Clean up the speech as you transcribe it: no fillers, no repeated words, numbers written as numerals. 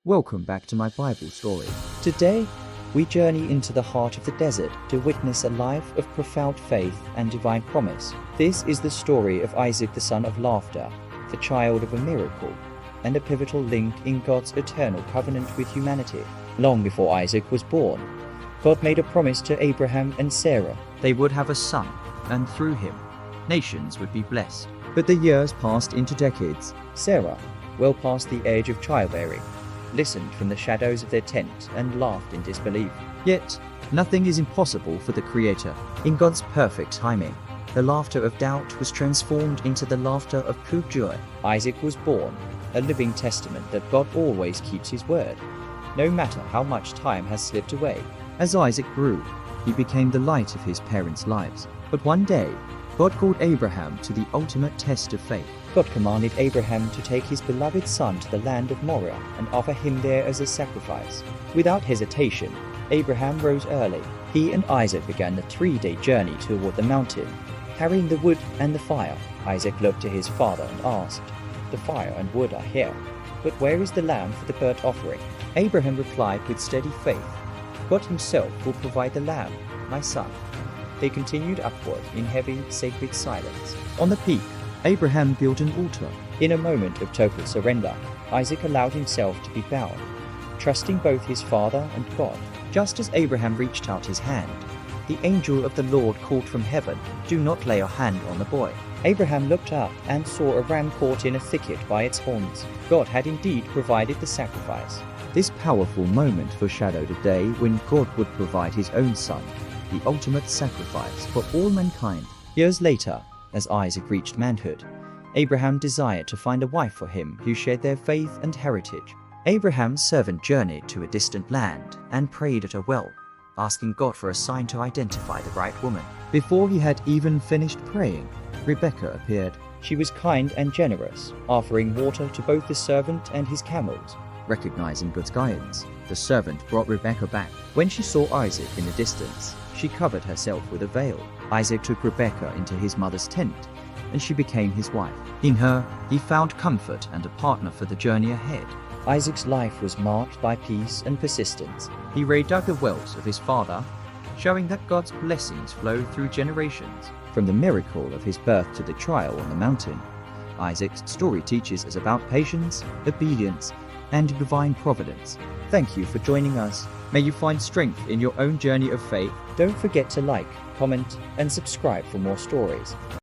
Welcome back to my Bible story. Today, we journey into the heart of the desert to witness a life of profound faith and divine promise. This is the story of Isaac, the son of laughter, the child of a miracle, and a pivotal link in God's eternal covenant with humanity. Long before Isaac was born, God made a promise to Abraham and Sarah. They would have a son, and through him, nations would be blessed. But the years passed into decades. Sarah, well past the age of childbearing, listened from the shadows of their tent and laughed in disbelief. Yet, nothing is impossible for the Creator. In God's perfect timing, the laughter of doubt was transformed into the laughter of pure joy. Isaac was born, a living testament that God always keeps his word, no matter how much time has slipped away. As Isaac grew, he became the light of his parents' lives. But one day, God called Abraham to the ultimate test of faith. God commanded Abraham to take his beloved son to the land of Moriah and offer him there as a sacrifice. Without hesitation, Abraham rose early. He and Isaac began the 3-day journey toward the mountain, carrying the wood and the fire. Isaac looked to his father and asked, "The fire and wood are here, but where is the lamb for the burnt offering?" Abraham replied with steady faith, "God himself will provide the lamb, my son." They continued upward in heavy, sacred silence. On the peak, Abraham built an altar. In a moment of total surrender, Isaac allowed himself to be bound, trusting both his father and God. Just as Abraham reached out his hand, the angel of the Lord called from heaven, "Do not lay your hand on the boy." Abraham looked up and saw a ram caught in a thicket by its horns. God had indeed provided the sacrifice. This powerful moment foreshadowed a day when God would provide his own son, the ultimate sacrifice for all mankind. Years later, as Isaac reached manhood, Abraham desired to find a wife for him who shared their faith and heritage. Abraham's servant journeyed to a distant land and prayed at a well, asking God for a sign to identify the right woman. Before he had even finished praying, Rebekah appeared. She was kind and generous, offering water to both the servant and his camels. Recognizing God's guidance, the servant brought Rebekah back. When she saw Isaac in the distance, she covered herself with a veil. Isaac took Rebekah into his mother's tent, and she became his wife. In her, he found comfort and a partner for the journey ahead. Isaac's life was marked by peace and persistence. He redug the wells of his father, showing that God's blessings flow through generations. From the miracle of his birth to the trial on the mountain, Isaac's story teaches us about patience, obedience, and divine providence. Thank you for joining us. May you find strength in your own journey of faith. Don't forget to like, comment, and subscribe for more stories.